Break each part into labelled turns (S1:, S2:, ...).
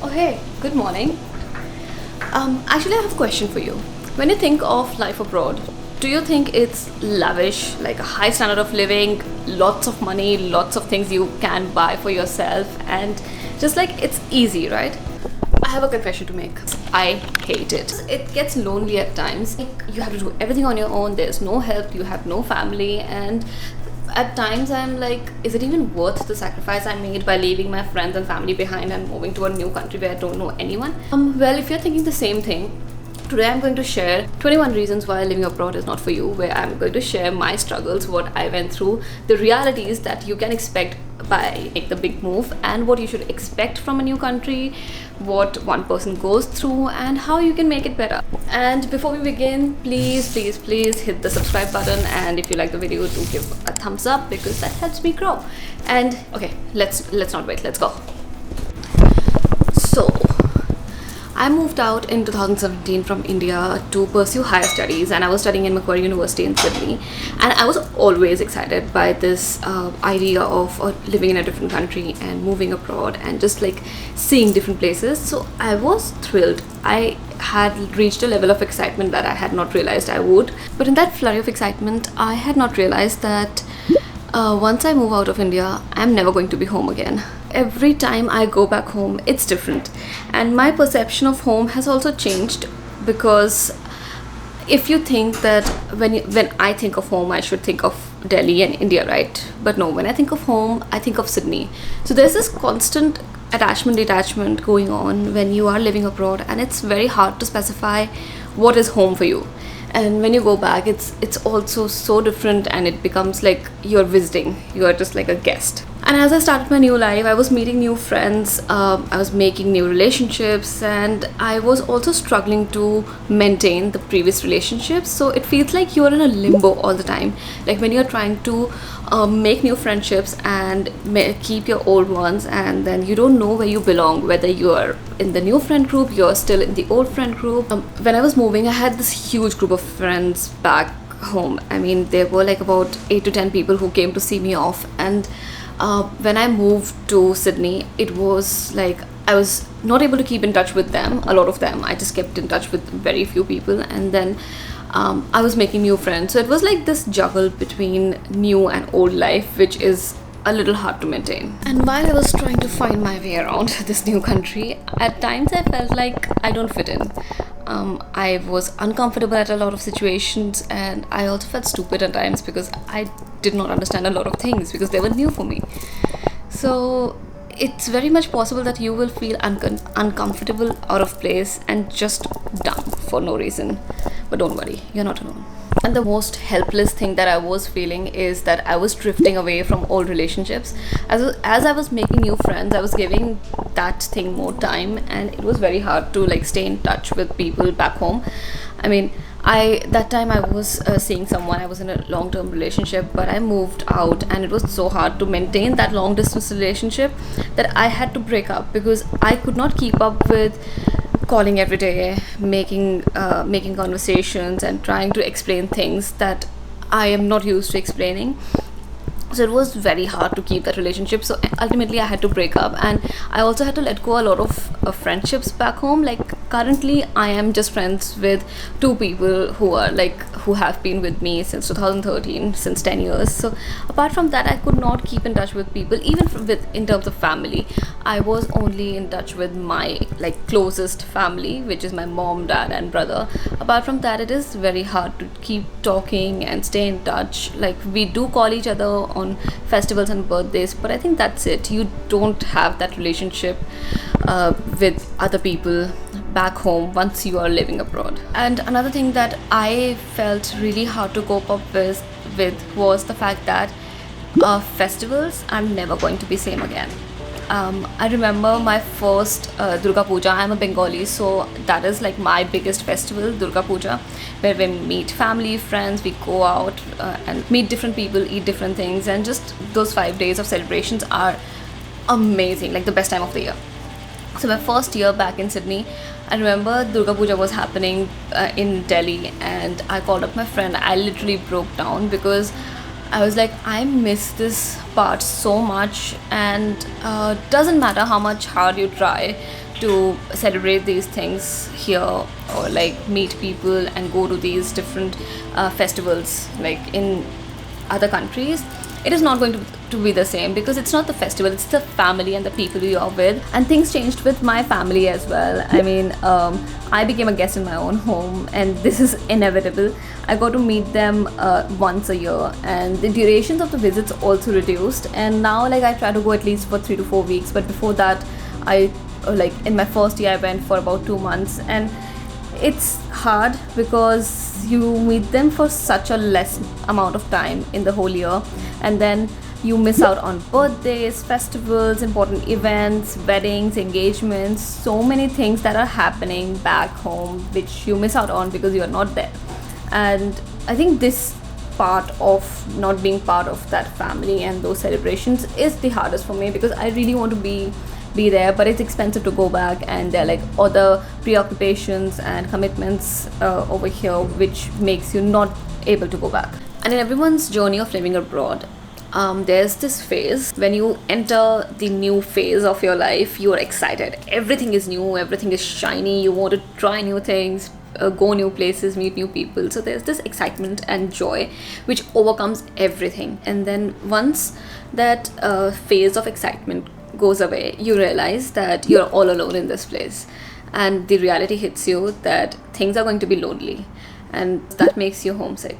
S1: Oh hey, good morning. Actually, I have a question for you. When you think of life abroad, do you think it's lavish, like a high standard of living, lots of money, lots of things you can buy for yourself, and just like it's easy, right? I have a confession to make. I hate it. It gets lonely at times. Like, you have to do everything on your own, there's no help, you have no family, and at times I'm like, is it even worth the sacrifice I made by leaving my friends and family behind and moving to a new country where I don't know anyone? Well, if you're thinking the same thing, today I'm going to share 21 reasons why living abroad is not for you, where I'm going to share my struggles, what I went through, the realities that you can expect by make the big move, and what you should expect from a new country, what one person goes through, and how you can make it better. And before we begin, please hit the subscribe button, and if you like the video, do give a thumbs up because that helps me grow. And okay, let's not wait, let's go. So I moved out in 2017 from India to pursue higher studies, and I was studying in Macquarie University in Sydney, and I was always excited by this idea of living in a different country and moving abroad and just like seeing different places. So I was thrilled. I had reached a level of excitement that I had not realized I would, but in that flurry of excitement I had not realized that once I move out of India, I'm never going to be home again. Every time I go back home, it's different, and my perception of home has also changed, because if you think that when I think of home, I should think of Delhi and India, right? But no, when I think of home, I think of Sydney. So there's this constant attachment detachment going on when you are living abroad, and it's very hard to specify what is home for you. And when you go back, it's also so different, and it becomes like you're visiting, you're just like a guest. And as I started my new life, I was meeting new friends, I was making new relationships, and I was also struggling to maintain the previous relationships. So it feels like you're in a limbo all the time, like when you're trying to make new friendships and keep your old ones, and then you don't know where you belong, whether you're in the new friend group, you're still in the old friend group. When I was moving, I had this huge group of friends back home. I mean, there were like about 8 to 10 people who came to see me off, and when I moved to Sydney, it was like I was not able to keep in touch with them, a lot of them. I just kept in touch with very few people, and then I was making new friends. So it was like this juggle between new and old life, which is a little hard to maintain. And while I was trying to find my way around this new country, at times I felt like I don't fit in. I was uncomfortable at a lot of situations, and I also felt stupid at times because I did not understand a lot of things because they were new for me. So it's very much possible that you will feel uncomfortable, out of place, and just dumb for no reason. But don't worry, you're not alone. And the most helpless thing that I was feeling is that I was drifting away from old relationships. As I was making new friends, I was giving that thing more time, and it was very hard to like stay in touch with people back home. I mean, that time I was seeing someone, I was in a long-term relationship, but I moved out, and it was so hard to maintain that long-distance relationship that I had to break up because I could not keep up with calling every day, making conversations, and trying to explain things that I am not used to explaining. So it was very hard to keep that relationship. So ultimately I had to break up, and I also had to let go a lot of friendships back home. Like currently I am just friends with 2 people who have been with me since 2013, since 10 years. So apart from that, I could not keep in touch with people, even in terms of family. I was only in touch with my like closest family, which is my mom, dad, and brother. Apart from that, it is very hard to keep talking and stay in touch. Like we do call each other on festivals and birthdays, but I think that's it. You don't have that relationship with other people back home once you are living abroad. And another thing that I felt really hard to cope up with was the fact that festivals are never going to be same again. I remember my first Durga Puja. I'm a Bengali, so that is like my biggest festival, Durga Puja, where we meet family, friends, we go out and meet different people, eat different things, and just those 5 days of celebrations are amazing, like the best time of the year. So my first year back in Sydney, I remember Durga Puja was happening in Delhi, and I called up my friend. I literally broke down because I was like, I miss this apart so much, and doesn't matter how much hard you try to celebrate these things here, or like meet people and go to these different festivals like in other countries. It is not going to be the same, because it's not the festival, it's the family and the people you are with. And things changed with my family as well. I mean, I became a guest in my own home, and this is inevitable. I got to meet them once a year, and the durations of the visits also reduced, and now like I try to go at least for 3 to 4 weeks. But before that, I like in my first year I went for about 2 months, and it's hard because you meet them for such a less amount of time in the whole year, and then you miss out on birthdays, festivals, important events, weddings, engagements, so many things that are happening back home which you miss out on because you are not there. And I think this part of not being part of that family and those celebrations is the hardest for me, because I really want to be there, but it's expensive to go back, and there are like other preoccupations and commitments over here which makes you not able to go back. And in everyone's journey of living abroad, there's this phase when you enter the new phase of your life. You are excited, everything is new, everything is shiny, you want to try new things, go new places, meet new people. So there's this excitement and joy which overcomes everything. And then once that phase of excitement goes away, you realize that you're all alone in this place, and the reality hits you that things are going to be lonely, and that makes you homesick.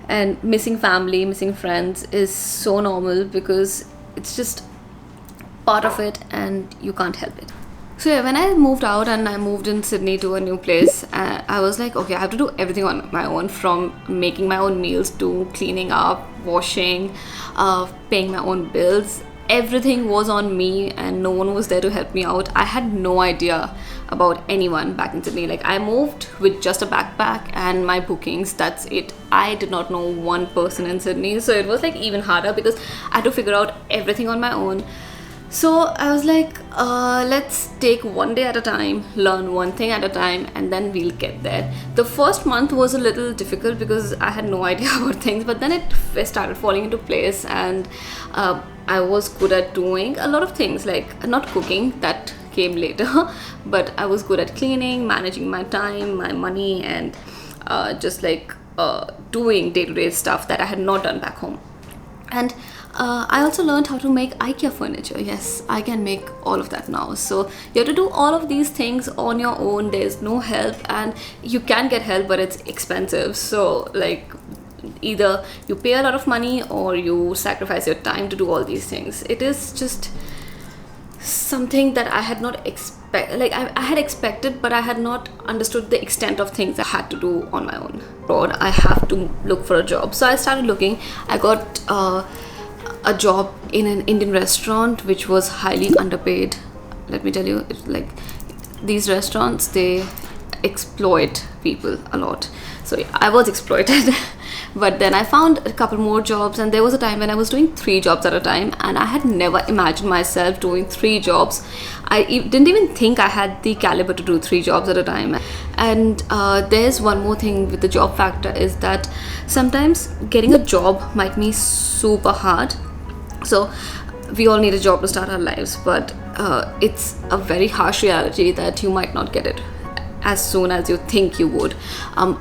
S1: And missing family, missing friends is so normal, because it's just part of it and you can't help it. So yeah, when I moved out and I moved in Sydney to a new place, I was like, okay, I have to do everything on my own, from making my own meals to cleaning up, washing, paying my own bills. Everything was on me, and no one was there to help me out. I had no idea about anyone back in Sydney. Like, I moved with just a backpack and my bookings, that's it. I did not know one person in Sydney, so it was like even harder because I had to figure out everything on my own. So I was like, let's take one day at a time, learn one thing at a time, and then we'll get there. The first month was a little difficult because I had no idea about things, but then it started falling into place, and I was good at doing a lot of things, like not cooking, that came later, but I was good at cleaning, managing my time, my money, and just like doing day-to-day stuff that I had not done back home. And I also learned how to make IKEA furniture. Yes, I can make all of that now. So you have to do all of these things on your own. There's no help, and you can get help, but it's expensive. So like, either you pay a lot of money or you sacrifice your time to do all these things. It is just something that I had not I had expected, but I had not understood the extent of things I had to do on my own. I have to look for a job, so I started looking. I got a job in an Indian restaurant which was highly underpaid. Let me tell you, it's like these restaurants, they exploit people a lot. So I was exploited. But then I found a couple more jobs, and there was a time when I was doing 3 jobs at a time, and I had never imagined myself doing 3 jobs. I didn't even think I had the caliber to do 3 jobs at a time. And there's one more thing with the job factor, is that sometimes getting a job might be super hard. So we all need a job to start our lives, but it's a very harsh reality that you might not get it as soon as you think you would.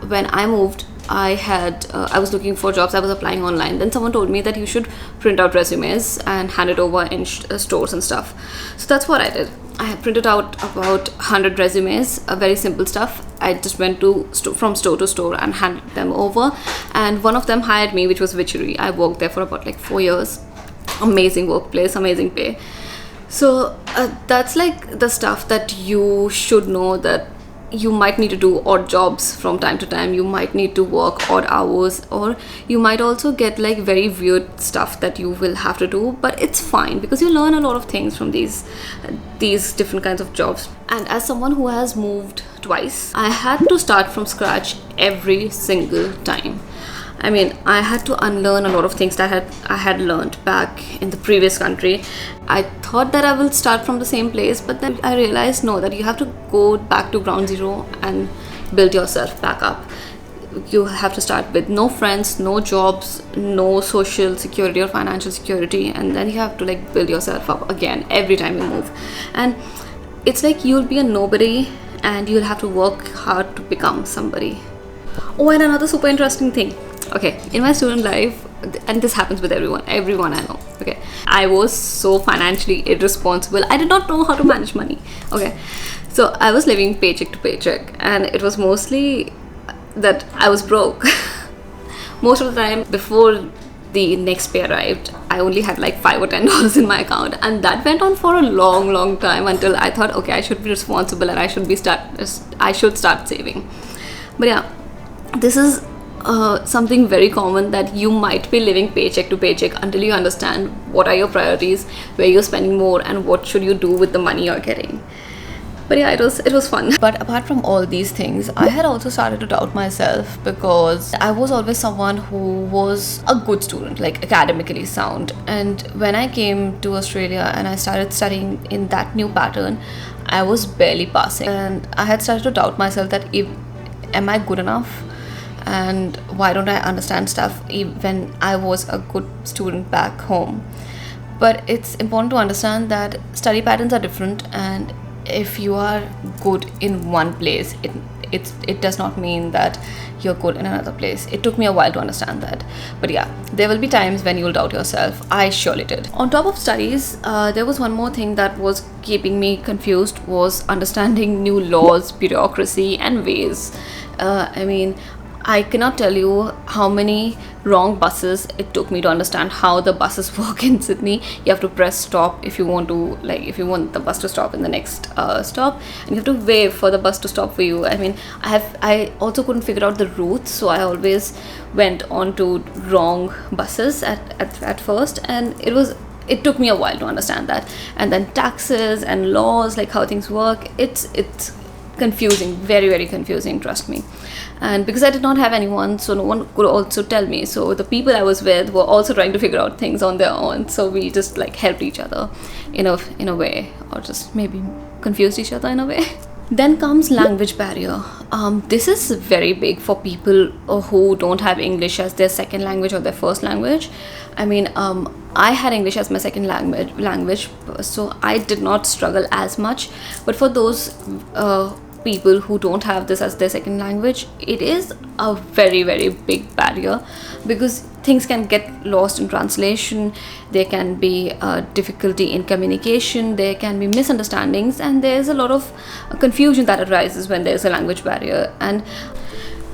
S1: When I moved, I was looking for jobs. I was applying online. Then someone told me that you should print out resumes and hand it over in stores and stuff. So that's what I did. I had printed out about 100 resumes, very simple stuff. I just went to from store to store and handed them over. And one of them hired me, which was Witchery. I worked there for about like 4 years. Amazing workplace, amazing pay. So that's like the stuff that you should know, that you might need to do odd jobs from time to time. You might need to work odd hours, or you might also get like very weird stuff that you will have to do, but it's fine because you learn a lot of things from these different kinds of jobs. And as someone who has moved twice, I had to start from scratch every single time. I mean, I had to unlearn a lot of things that I had learned back in the previous country. I thought that I will start from the same place, but then I realized no, that you have to go back to ground zero and build yourself back up. you have to start with no friends, no jobs, no social security or financial security, and then you have to like build yourself up again every time you move. And it's like you'll be a nobody and you'll have to work hard to become somebody. Oh, and another super interesting thing. Okay, in my student life, and this happens with everyone I know, okay, I was so financially irresponsible. I did not know how to manage money. Okay, so I was living paycheck to paycheck, and it was mostly that I was broke. Most of the time before the next pay arrived, I only had like $5 or $10 in my account, and that went on for a long time until I thought, okay, I should be responsible and I should start saving. But yeah, this is something very common, that you might be living paycheck to paycheck until you understand what are your priorities, where you're spending more, and what should you do with the money you're getting. But yeah, it was fun. But apart from all these things, I had also started to doubt myself, because I was always someone who was a good student, like academically sound. And when I came to Australia and I started studying in that new pattern, I was barely passing. And I had started to doubt myself that am I good enough? And why don't I understand stuff when I was a good student back home? But it's important to understand that study patterns are different, and if you are good in one place, it does not mean that you're good in another place. It took me a while to understand that. But yeah, there will be times when you'll doubt yourself. I surely did. On top of studies, there was one more thing that was keeping me confused, was understanding new laws, bureaucracy, and ways. I cannot tell you how many wrong buses it took me to understand how the buses work in Sydney. You have to press stop if you want the bus to stop in the next stop, and you have to wait for the bus to stop for you. I also couldn't figure out the routes, so I always went on to wrong buses at first, and it took me a while to understand that. And then taxes and laws, like how things work, it's confusing, very confusing, trust me. And because I did not have anyone, so no one could also tell me, so the people I was with were also trying to figure out things on their own, so we just like helped each other in a way, or just maybe confused each other in a way. Then comes language barrier. This is very big for people who don't have English as their second language or their first language. I had English as my second language, so I did not struggle as much. But for those people who don't have this as their second language, it is a very big barrier, because things can get lost in translation, there can be difficulty in communication, there can be misunderstandings, and there's a lot of confusion that arises when there's a language barrier. And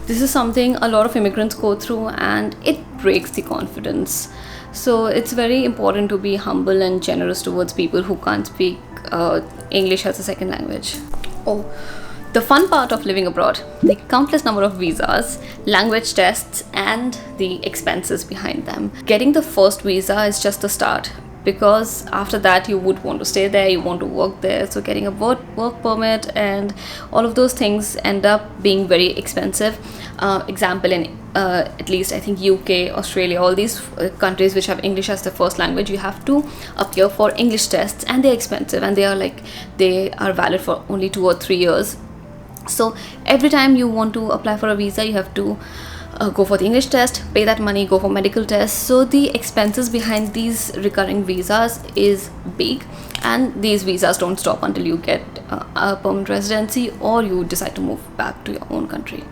S1: this is something a lot of immigrants go through, and it breaks the confidence. So it's very important to be humble and generous towards people who can't speak English as a second language. Oh, the fun part of living abroad, the countless number of visas, language tests, and the expenses behind them. Getting the first visa is just the start, because after that you would want to stay there, you want to work there. So getting a work permit and all of those things end up being very expensive. Example, in at least I think UK, Australia, all these countries which have English as the first language, you have to appear for English tests, and they're expensive, and they are valid for only 2 or 3 years. So every time you want to apply for a visa, you have to go for the English test, pay that money, go for medical tests. So the expenses behind these recurring visas is big, and these visas don't stop until you get a permanent residency or you decide to move back to your own country.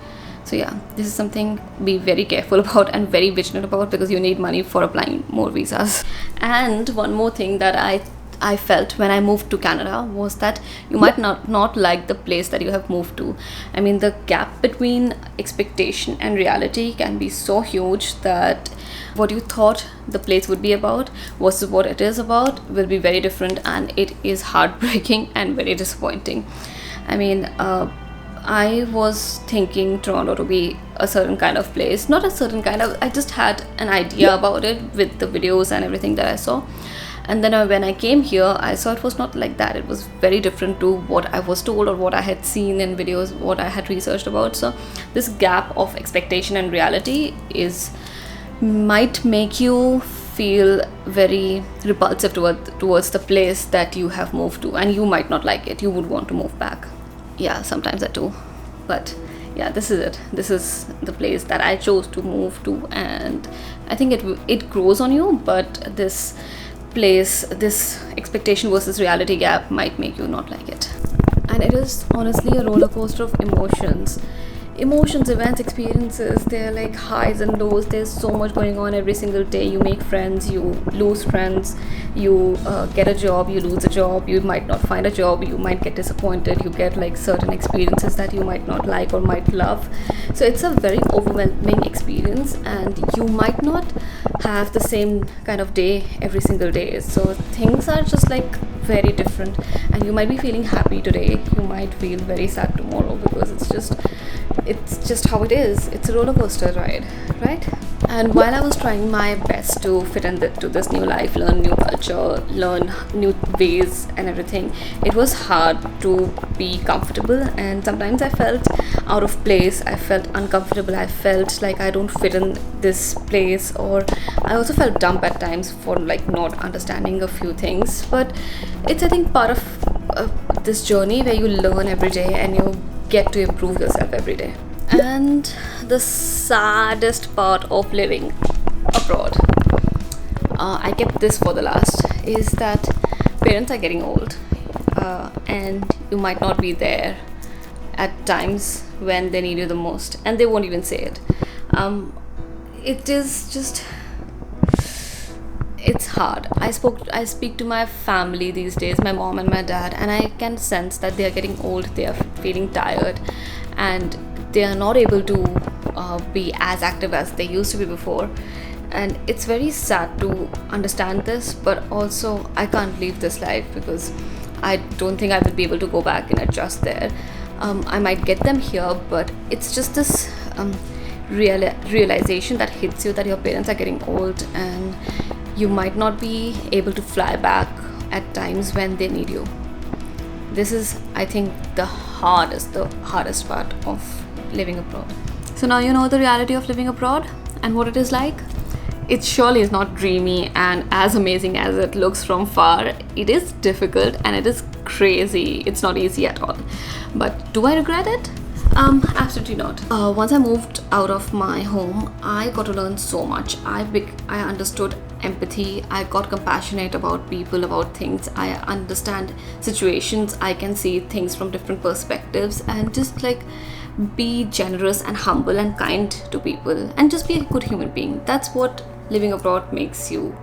S1: So yeah, this is something be very careful about and very vigilant about, because you need money for applying more visas. And one more thing that I felt when I moved to Canada was that you might not like the place that you have moved to. The gap between expectation and reality can be so huge that what you thought the place would be about versus what it is about will be very different, and it is heartbreaking and very disappointing. I was thinking Toronto to be a certain kind of place, not a certain kind of, I just had an idea about it with the videos and everything that I saw. And then when I came here, I saw it was not like that. It was very different to what I was told or what I had seen in videos, what I had researched about. So this gap of expectation and reality might make you feel very repulsive towards the place that you have moved to, and you might not like it. You would want to move back. Yeah, sometimes I do. But yeah, this is it. This is the place that I chose to move to, and I think it grows on you, but this place, this expectation versus reality gap might make you not like it. And it is honestly a roller coaster of emotions, events, experiences. They're like highs and lows. There's so much going on every single day. You make friends, you lose friends, you get a job, you lose a job, you might not find a job, you might get disappointed, you get like certain experiences that you might not like or might love. So it's a very overwhelming experience, and you might not have the same kind of day every single day. So things are just like very different, and you might be feeling happy today, you might feel very sad tomorrow, because it's just how it is. It's a roller coaster ride, right? And while I was trying my best to fit to this new life, learn new culture, learn new ways and everything, it was hard to be comfortable, and sometimes I felt out of place, I felt uncomfortable, I felt like I don't fit in this place, or I also felt dumb at times for like not understanding a few things. But it's, I think, part of this journey where you learn every day and you get to improve yourself every day. And the saddest part of living abroad, I kept this for the last, is that parents are getting old, and you might not be there at times when they need you the most, and they won't even say it. It is just, it's hard. I speak to my family these days, my mom and my dad, and I can sense that they are getting old, they are feeling tired, and they are not able to be as active as they used to be before. And it's very sad to understand this, but also I can't leave this life, because I don't think I will be able to go back and adjust there. I might get them here, but it's just this realization that hits you that your parents are getting old, and you might not be able to fly back at times when they need you. This is, I think, the hardest part of living abroad. So now you know the reality of living abroad and what it is like. It surely is not dreamy and as amazing as it looks from far. It is difficult and it is crazy. It's not easy at all. But do I regret it? Absolutely not. Once I moved out of my home, I got to learn so much. I understood empathy. I got compassionate about people, about things. I understand situations. I can see things from different perspectives, and just like be generous and humble and kind to people, and just be a good human being. That's what living abroad makes you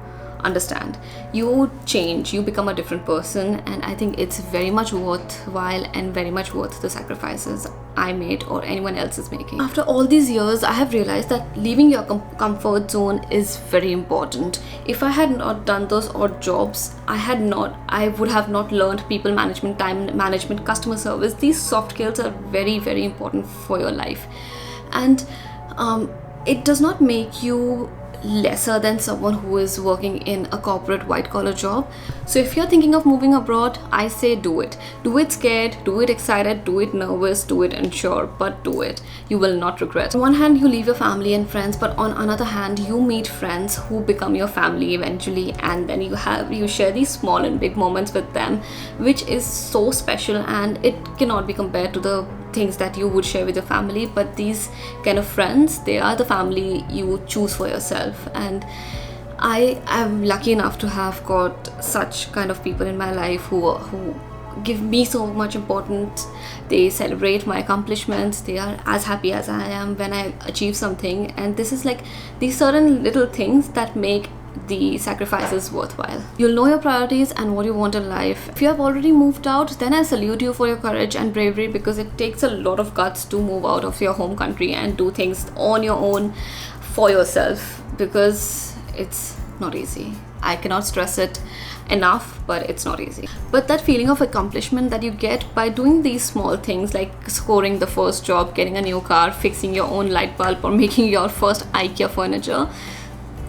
S1: understand. You change, you become a different person, and I think it's very much worthwhile and very much worth the sacrifices I made or anyone else is making. After all these years, I have realized that leaving your comfort zone is very important. If I had not done those odd jobs, I would have not learned people management, time management, customer service. These soft skills are very, very important for your life, and it does not make you lesser than someone who is working in a corporate white collar job. So if you're thinking of moving abroad, I say do it. Do it scared, do it excited, do it nervous, do it unsure, but do it. You will not regret. On one hand, you leave your family and friends, but on another hand, you meet friends who become your family eventually, and then you share these small and big moments with them, which is so special, and it cannot be compared to the things that you would share with your family. But these kind of friends, they are the family you choose for yourself, and I am lucky enough to have got such kind of people in my life who give me so much importance. They celebrate my accomplishments. They are as happy as I am when I achieve something, and this is like these certain little things that make the sacrifices worthwhile. You'll know your priorities and what you want in life. If you have already moved out, then I salute you for your courage and bravery, because it takes a lot of guts to move out of your home country and do things on your own for yourself, because it's not easy. I cannot stress it enough, but it's not easy. But that feeling of accomplishment that you get by doing these small things, like scoring the first job, getting a new car, fixing your own light bulb, or making your first IKEA furniture,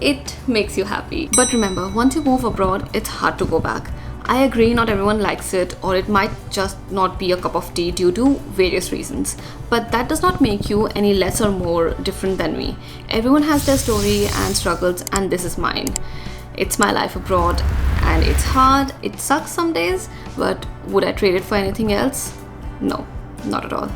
S1: it makes you happy. But remember, once you move abroad, it's hard to go back. I agree, not everyone likes it, or it might just not be a cup of tea due to various reasons. But that does not make you any less or more different than me. Everyone has their story and struggles, and this is mine. It's my life abroad, and it's hard, it sucks some days, but would I trade it for anything else? No, not at all.